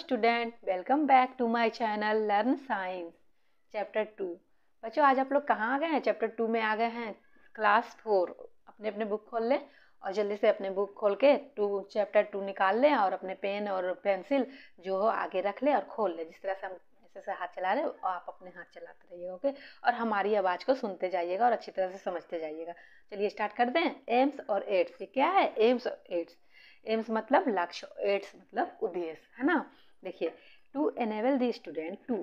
Student, welcome back to my channel learn science chapter 2। बच्चों, आज आप लोग कहाँ आ गए हैं? चैप्टर 2 में आ गए हैं, क्लास 4। अपने अपने बुक खोल लें और जल्दी से अपने बुक खोल के चैप्टर 2 निकाल लें और अपने पेन और पेंसिल जो हो आगे रख लें और खोल लें। जिस तरह से हम ऐसे हाथ चला रहे हो आप अपने हाथ चलाते रहिएगा, ओके? और हमारी आवाज़ को सुनते जाइएगा और अच्छी तरह से समझते जाइएगा। चलिए स्टार्ट कर दें। एम्स और एड्स, ये क्या है? एम्स और एड्स। एम्स मतलब लक्ष्य, एड्स मतलब उद्देश्य, है ना? देखिए, to enable the student to,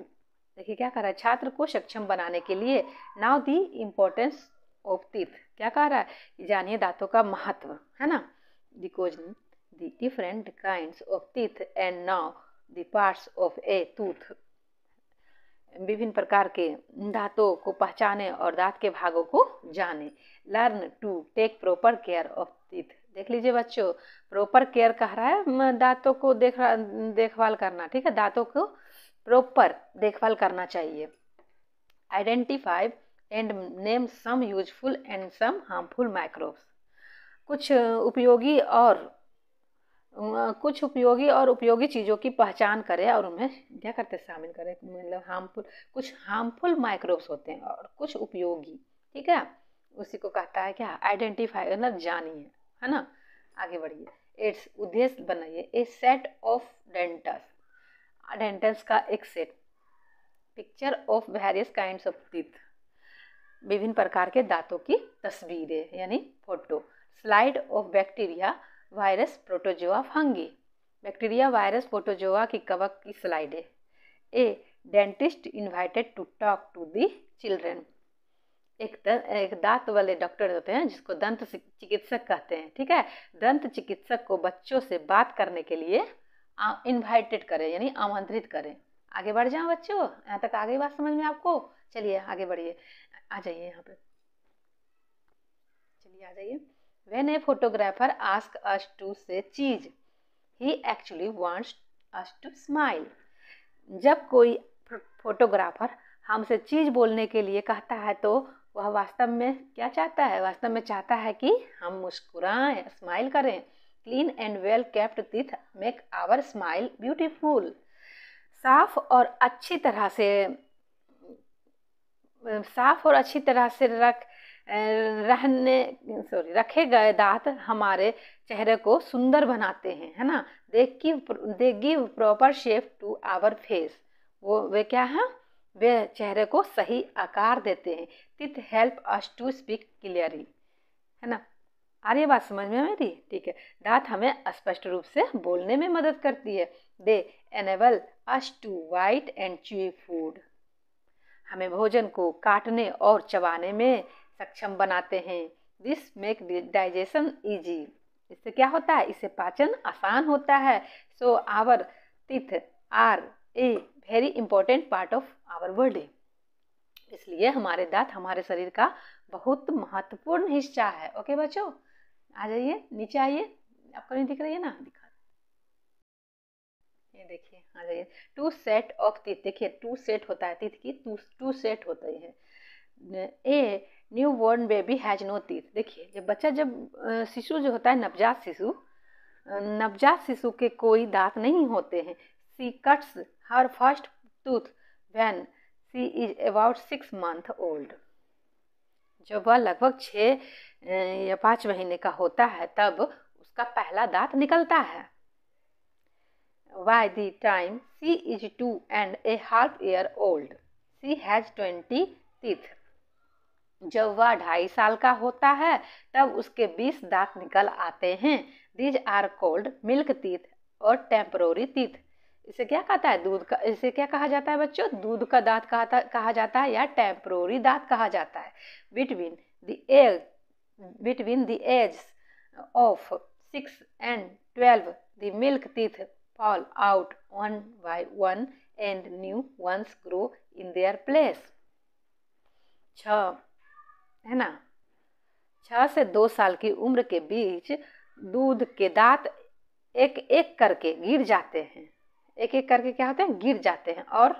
देखिए क्या कह रहा है, छात्र को सक्षम बनाने के लिए। Now the importance of teeth, क्या कह रहा है, जानिए दांतों का महत्व, है ना? Because the different kinds of teeth and now the parts of A tooth, विभिन्न प्रकार के दांतों को पहचाने और दांत के भागों को जाने। Learn to take proper care of teeth, देख लीजिए बच्चों, प्रॉपर केयर कह रहा है दांतों को देखभाल करना, ठीक है? दांतों को प्रॉपर देखभाल करना चाहिए। Identify and name some useful and some harmful microbes, कुछ उपयोगी और उपयोगी चीज़ों की पहचान करें और उन्हें क्या करते शामिल करें, मतलब कुछ हार्मफुल माइक्रोब्स होते हैं और कुछ उपयोगी, ठीक है? उसी को कहता है क्या, आइडेंटिफाई, मतलब जानिए, है ना? आगे बढ़िए। इट्स उद्देश्य बनाइए। ए सेट ऑफ डेंटस, डेंटस का एक सेट। Picture of various kinds of teeth, विभिन्न प्रकार के दांतों की तस्वीरें यानी photo. Slide of bacteria virus protozoa fungi, bacteria virus protozoa की कवक की स्लाइड है। A dentist invited to talk to the children, एक दांत वाले डॉक्टर होते हैं जिसको दंत चिकित्सक कहते हैं, ठीक है? दंत चिकित्सक को बच्चों से बात करने के लिए इन्वाइटेड करें यानी आमंत्रित करें। आगे बढ़ जाओ बच्चों, यहाँ तक आ गई बात समझ में आपको? चलिए आगे बढ़िए, आ जाइए यहाँ पे, चलिए आ जाइए। When a photographer asks us to say cheese, he actually wants us to smile. जब कोई फोटोग्राफर हमसे चीज बोलने के लिए कहता है तो वह वास्तव में क्या चाहता है? वास्तव में चाहता है कि हम मुस्कुराएं, स्माइल करें। Clean and well kept teeth make our smile beautiful, साफ और अच्छी तरह से रखे गए दांत हमारे चेहरे को सुंदर बनाते हैं, है ना? They give proper shape to our face, वे क्या है, वे चेहरे को सही आकार देते हैं। Teeth help us to speak clearly, है ना? आ रही है बात समझ में मेरी? ठीक है। दांत हमें स्पष्ट रूप से बोलने में मदद करती है। They enable us to bite and chew food, हमें भोजन को काटने और चबाने में सक्षम बनाते हैं। दिस मेक डाइजेशन इजी, इससे क्या होता है, इससे पाचन आसान होता है। So our teeth are a very important part of our body, इसलिए हमारे दांत हमारे शरीर का बहुत महत्वपूर्ण हिस्सा है। ओके बच्चों, आ जाइए नीचे आइए, आपको नहीं दिख रही है ना, दिखा, ये देखिए, आ जाइए। टू सेट ऑफ टीथ, देखिए टू सेट होता है टीथ की, टू सेट होते हैं। A new born baby has no teeth, देखिए जब शिशु जो होता है, नवजात शिशु के कोई दांत नहीं होते हैं। She cuts her first tooth when she is about 6 months old, जब वह लगभग 6 या 5 महीने का होता है तब उसका पहला दांत निकलता है। By the time she is 2.5 years old, she has 20 teeth. जब वह 2.5 साल का होता है तब उसके 20 दांत निकल आते हैं। These are called milk teeth और temporary teeth. इसे क्या कहता है, दूध का, इसे क्या कहा जाता है बच्चों? दूध का दांत कहा जाता है या टेम्पोररी दांत कहा जाता है। Between the ages of 6 and 12, the milk teeth fall out one by one and new ones grow in their place. 6, है ना, 6 से 2 साल की उम्र के बीच दूध के दांत एक एक करके गिर जाते हैं, एक एक करके क्या होते हैं, गिर जाते हैं और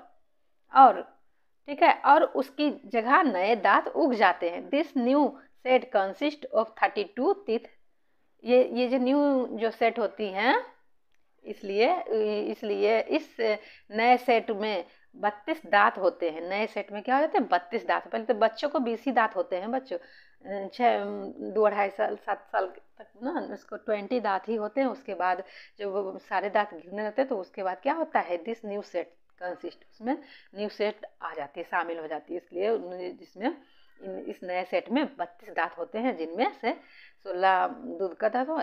ठीक है, और उसकी जगह नए दांत उग जाते हैं। This new set consist of 32 teeth, ये जो न्यू जो सेट होती हैं इसलिए इसलिए इस नए सेट में 32 दांत होते हैं। नए सेट में क्या हो जाते हैं? 32 दांत। पहले तो बच्चों को 20 ही दांत होते हैं बच्चों, 2 2.5 साल 7 साल तक ना उसको 20 दांत ही होते हैं। उसके बाद जब वो सारे दांत गिरने लगते हैं तो उसके बाद क्या होता है? दिस न्यू सेट कंसिस्ट, उसमें न्यू सेट आ जाती है, शामिल हो जाती है। इसलिए जिसमें इस नए सेट में 32 दांत होते हैं, जिनमें से 16 दूध का दांत हो,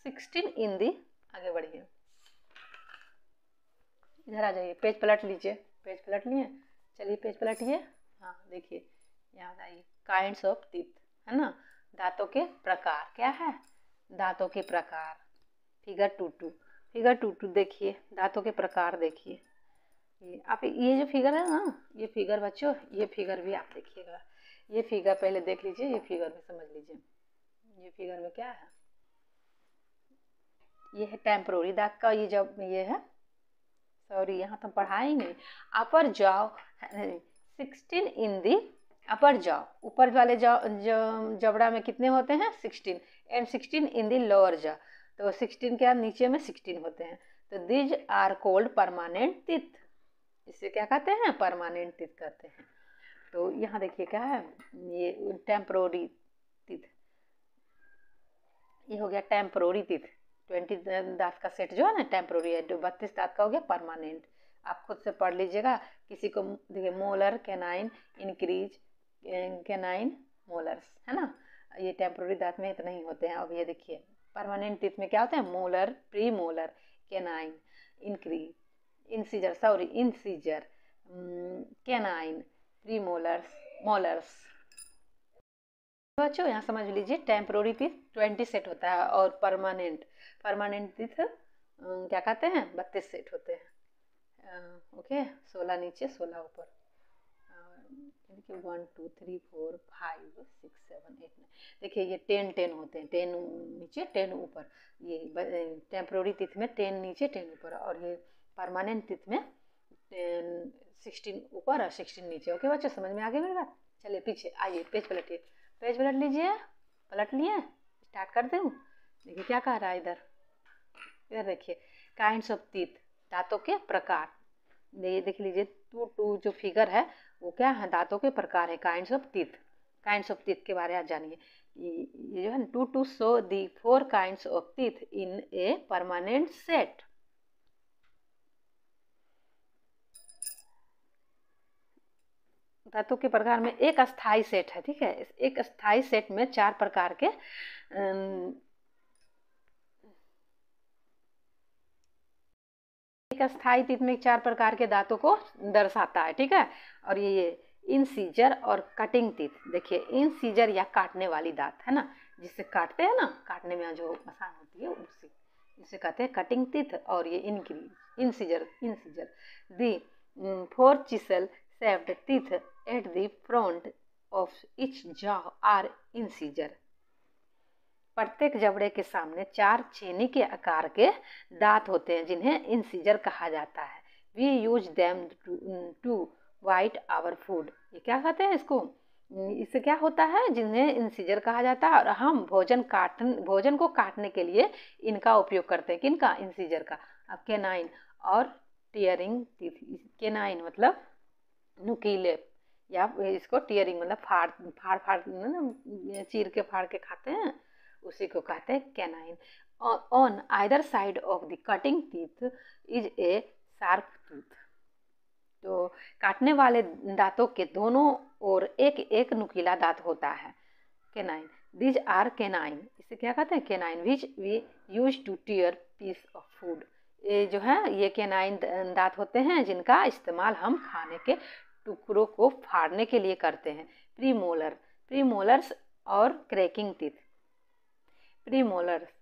16 इन दी। आगे बढ़िए, इधर आ जाइए, पेज पलट लीजिए। पेज पलट लिए? चलिए पेज पलटिए। हाँ देखिए, यहाँ आइए, काइंड्स ऑफ टीथ, है ना, दांतों के प्रकार। क्या है? दांतों के प्रकार। फिगर 2.2, फिगर 2.2 देखिए, दांतों के प्रकार देखिए। ये आप ये जो फिगर है ना, ये फिगर बच्चों, ये फिगर भी आप देखिएगा। ये फिगर पहले देख लीजिए, ये फिगर में समझ लीजिए। ये फिगर में क्या है? ये है टेम्परोरी दांत का, ये जब ये है, सॉरी यहाँ तो पढ़ा ही नहीं। अपर jaw 16 in the upper jaw, ऊपर वाले जबड़ा में कितने होते हैं? 16, and 16 in the lower jaw, तो 16 क्या नीचे में 16 होते हैं। तो these are called permanent teeth, इसे क्या कहते हैं? परमानेंट टीथ कहते हैं। तो यहाँ देखिए क्या है, ये टेम्परोरी टीथ, ये हो गया टेम्परोरी टीथ। 20 दांत का सेट जो है ना टेम्परोरी है, 32 दांत का हो गया परमानेंट। आप खुद से पढ़ लीजिएगा। किसी को देखिए, molar, canine, increase, canine, molars, है ना, ये टेम्परोरी दांत में इतने ही होते हैं। अब ये देखिए परमानेंट टीथ में क्या होते हैं? Molar, pre molar, canine, increase, incisor, sorry incisor, canine, pre molars, molars. बच्चों यहाँ समझ लीजिए, टेम्परोरी टीथ 20 सेट होता है और परमानेंट टीथ क्या कहते हैं? 32 सेट होते हैं। ओके, 16 नीचे 16 ऊपर। देखिए 1 2 3 4 5 6 7 8 9, देखिए ये 10 होते हैं, 10 नीचे 10 ऊपर। ये टेम्परोरी टीथ में 10 नीचे 10 ऊपर, और ये परमानेंट टीथ में 16 ऊपर और 16 नीचे। ओके बच्चों, समझ में आ गई मेरी बात? चलिए पीछे आइए, पेज पलटिए। पेज पलट लीजिए, पलट लिए, स्टार्ट कर दूँ। देखिए क्या कह रहा है इधर, इधर देखिए, काइंड्स ऑफ टीथ, दांतों के प्रकार। ये देख लीजिए 2.2 जो फिगर है वो क्या है? दांतों के प्रकार है, kinds of teeth. Kinds of teeth के बारे में जानिए। ये जो है 2.2 show the 4 kinds of teeth in a permanent set. धातु के प्रकार में एक अस्थाई सेट है, ठीक है। एक अस्थाई सेट में 4 प्रकार के एक अस्थाई टीथ में 4 प्रकार के दांतों को दर्शाता है, ठीक है। और ये इंसीजर और कटिंग टीथ, देखिए इंसीजर या काटने वाली दांत, है ना, जिससे काटते हैं ना, काटने में जो आसान होती है उसी, इसे कहते हैं कटिंग टीथ। और ये incisor the 4 chisel shaped teeth at the front of each jaw are incisor। प्रत्येक जबड़े के सामने 4 छेनी के आकार के दांत होते हैं, जिन्हें इंसीजर कहा जाता है। We use them to bite our food, ये क्या कहते हैं इसको? इससे क्या होता है? जिन्हें इंसीजर कहा जाता है, और हम भोजन को काटने के लिए इनका उपयोग करते हैं। किनका? इंसीजर का। अब कैनाइन और टीयरिंग टीथ, कैनाइन मतलब नुकीले, या इसको टीयरिंग मतलब फाड़ चीर के फाड़ के खाते हैं, उसी को कहते हैं canine. On either side of the cutting teeth is a sharp tooth. तो काटने वाले दांतों के दोनों ओर एक एक नुकीला दांत होता है, कैनाइन। दीज आर कैनाइन, इसे क्या कहते हैं? Canine which we use to tear piece of food. ये जो है ये कैनाइन दांत होते हैं जिनका इस्तेमाल हम खाने के टुकड़ों को फाड़ने के लिए करते हैं। प्रीमोलर्स और क्रैकिंग टीथ। प्रीमोलर्स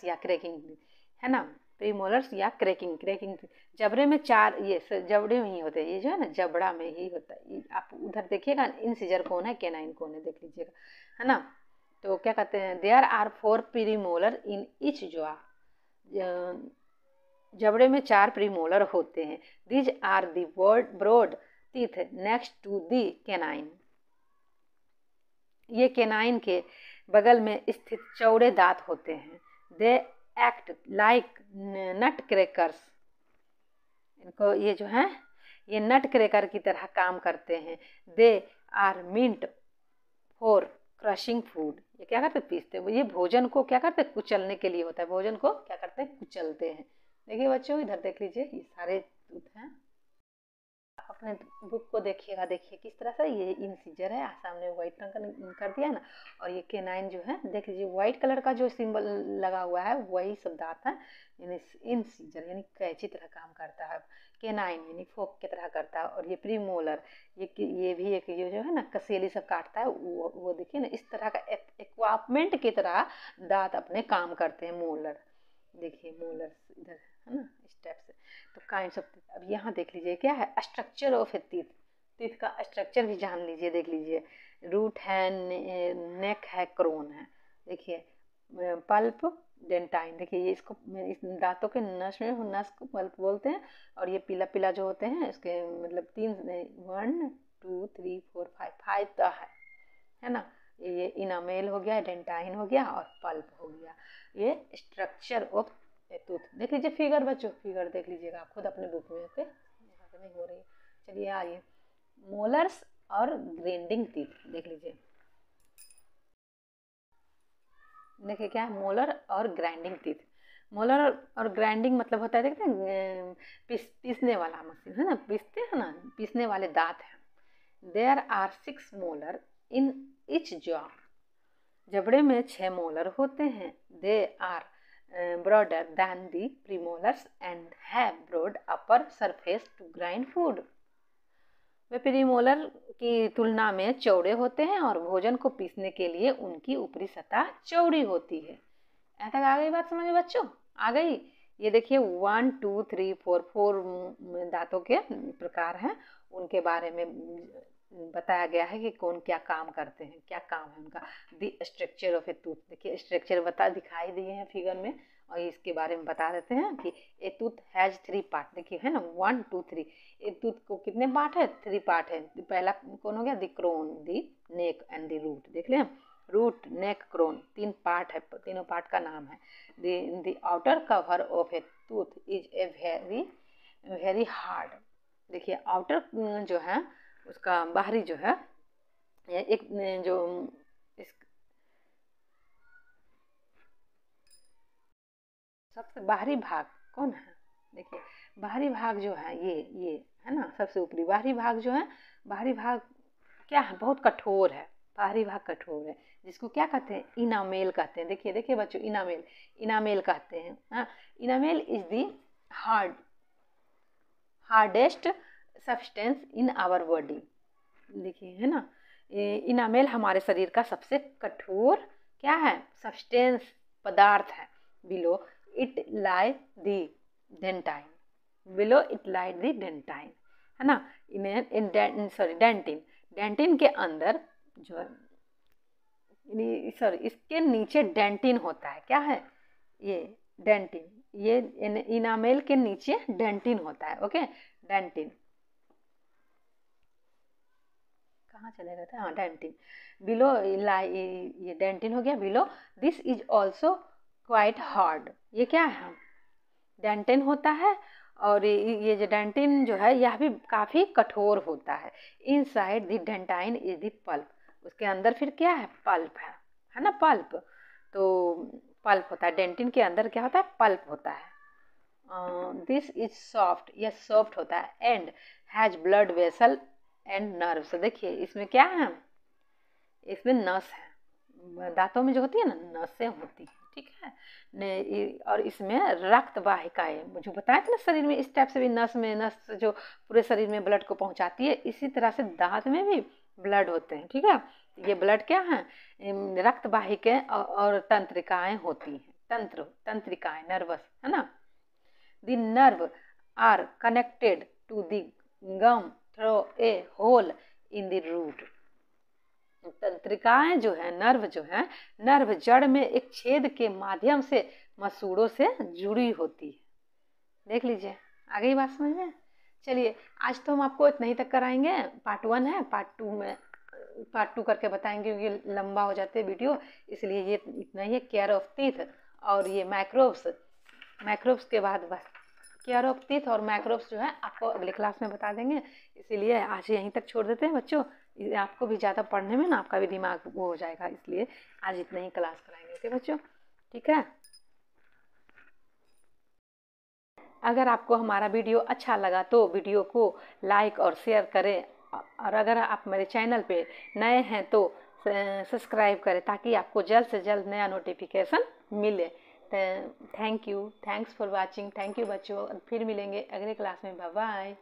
या क्रैकिंग टीथ, है ना, प्रीमोलर्स या क्रैकिंग टीथ। जबड़े में 4, ये जबड़े में ही होते हैं, ये जो है ना जबड़ा में ही होता है। आप उधर देखिएगा इंसीजर कौन है, कैनाइन कौन है, देख लीजिएगा, है ना। तो क्या कहते हैं? There are 4 premolar in each jaw. जबड़े में 4 प्रीमोलर होते हैं। These are the broad teeth next to the canine. ये कैनाइन के बगल में स्थित चौड़े दांत होते हैं। They act like nut crackers, इनको ये जो है ये नट क्रैकर की तरह काम करते हैं। They are meant for crushing food, ये क्या करते हैं पीसते हैं, ये भोजन को क्या करते हैं कुचलने के लिए होता है, भोजन को क्या करते हैं कुचलते हैं। देखिए बच्चों इधर देख लीजिए ये सारे टूथ हैं, अपने बुक को देखिएगा, देखिए किस तरह से ये इंसीजर है, सामने व्हाइट रंग का कर दिया ना, और ये केनाइन जो है देख लीजिए व्हाइट कलर का जो सिंबल लगा हुआ है वही सब दांत है, यानी इंसीजर यानी कैंची तरह काम करता है, केनाइन यानी फोक की तरह करता है, और ये प्रीमोलर ये भी एक ये जो है ना कसेली सब काटता है, वो देखिए ना इस तरह का इक्विपमेंट की तरह दांत अपने काम करते हैं मोलर, देखिए मोलर इधर है ना इस टाइप से। तो काइंड्स ऑफ टीथ, अब यहाँ देख लीजिए क्या है structure of A teeth, teeth का स्ट्रक्चर भी जान लीजिए, देख लीजिए रूट है, नेक है, क्रोन है, देखिए पल्प डेंटाइन, देखिए ये इसको इस दांतों के नस में नस को पल्प बोलते हैं, और ये पीला पीला जो होते हैं इसके मतलब 1 2 3 4 5 तो है ना, ये इनामेल हो गया, डेंटाइन हो गया और पल्प हो गया, ये स्ट्रक्चर ऑफ टूथ। देख लीजिए फिगर बच्चों, फिगर देख लीजिएगा आप खुद अपने बुक में, ओके यहाँ पे नहीं हो रही है। चलिए आइए मोलर्स और ग्राइंडिंग टीथ देख लीजिए, देखिए क्या है मोलर और ग्राइंडिंग टीथ, मोलर और ग्राइंडिंग मतलब होता है देखते हैं पीसने वाला मशीन है ना, पीसते हैं ना, पीसने वाले दांत हैं। There are 6 molar in each jaw, जबड़े में 6 मोलर होते हैं। They are broader than the premolars and have broad upper surface to grind food, way premolar की तुलना में चौड़े होते हैं और भोजन को पीसने के लिए उनकी ऊपरी सतह चौड़ी होती है। यहाँ तक आ गई बात समझ में बच्चों, आ गई। ये देखिए 1 2 3 4 दांतों के प्रकार हैं, उनके बारे में बताया गया है कि कौन क्या काम करते हैं, क्या काम है उनका। The structure of A tooth, देखिए स्ट्रक्चर दिखाई दिए हैं फिगर में, और इसके बारे में बता देते हैं कि ए टूथ हैज 3 पार्ट, देखिए है ना 1 2 3, ए टूथ को कितने पार्ट है 3 पार्ट है। पहला कौन हो गया the crown, the neck and the root, देख लें रूट नेक क्रोन 3 पार्ट है, तीनों पार्ट का नाम है। The outer cover of A tooth is a very hard, देखिए आउटर जो है उसका बाहरी जो है एक जो इस सबसे बाहरी भाग कौन है, देखिए बाहरी भाग जो है ये है ना सबसे ऊपरी बाहरी भाग जो है, बाहरी भाग क्या है बहुत कठोर है, बाहरी भाग कठोर है, जिसको क्या कहते हैं इनामेल कहते हैं। देखिए देखिए बच्चों इनामेल कहते हैं, हाँ enamel is the hardest substance in our body, देखिए है ना इनामेल हमारे शरीर का सबसे कठोर क्या है सब्सटेंस पदार्थ है। Below it lie the dentine, below it lie the dentine है ना, डेंटिन, डेंटिन के अंदर जो सॉरी इसके नीचे डेंटिन होता है, क्या है ये डेंटिन, ये इनामेल के नीचे डेंटिन होता है, ओके डेंटिन कहाँ चले गए थे, हाँ डेंटिन, बिलो ये डेंटिन हो गया, below this is also quite hard, ये क्या है डेंटिन होता है, और ये जो डेंटिन जो है यह भी काफ़ी कठोर होता है। Inside the dentine is the pulp, उसके अंदर फिर क्या है पल्प है ना पल्प, तो पल्प होता है डेंटिन के अंदर क्या होता है पल्प होता है। दिस इज सॉफ्ट, यह सॉफ्ट होता है, and has blood vessel and nerves, देखिए इसमें क्या है इसमें नस है, दांतों में जो होती है ना नसें होती है, ठीक है और इसमें रक्त वाहिकाएं जो बताए थे ना शरीर में इस टाइप से भी नस जो पूरे शरीर में ब्लड को पहुंचाती है, इसी तरह से दांत में भी ब्लड होते हैं, ठीक है ये ब्लड क्या है रक्त वाहिकाएं और तंत्रिकाएं होती हैं, तंत्रिकाएं नर्वस है ना। The nerve are connected to the gum through a hole in the root, तंत्रिकाएं जो है नर्व जड़ में एक छेद के माध्यम से मसूड़ों से जुड़ी होती है, देख लीजिए आ गई बात समझ में। चलिए आज तो हम आपको इतना ही तक कराएंगे, पार्ट 1 है, पार्ट 2 करके बताएंगे क्योंकि लंबा हो जाते हैं वीडियो, इसलिए ये इतना ही है। केयर ऑफ टीथ और ये माइक्रोब्स के बाद बस केयर ऑफ टीथ और माइक्रोब्स जो है आपको अगले क्लास में बता देंगे। इसीलिए आज यहीं तक छोड़ देते हैं बच्चों। आपको भी ज़्यादा पढ़ने में ना आपका भी दिमाग वो हो जाएगा, इसलिए आज इतना ही क्लास कराएंगे। ओके बच्चों, ठीक है। अगर आपको हमारा वीडियो अच्छा लगा तो वीडियो को लाइक और शेयर करें, और अगर आप मेरे चैनल पे नए हैं तो सब्सक्राइब करें, ताकि आपको जल्द से जल्द नया नोटिफिकेशन मिले। Thank you, thanks for watching. Thank you बच्चों, फिर मिलेंगे अगले क्लास में। Bye bye.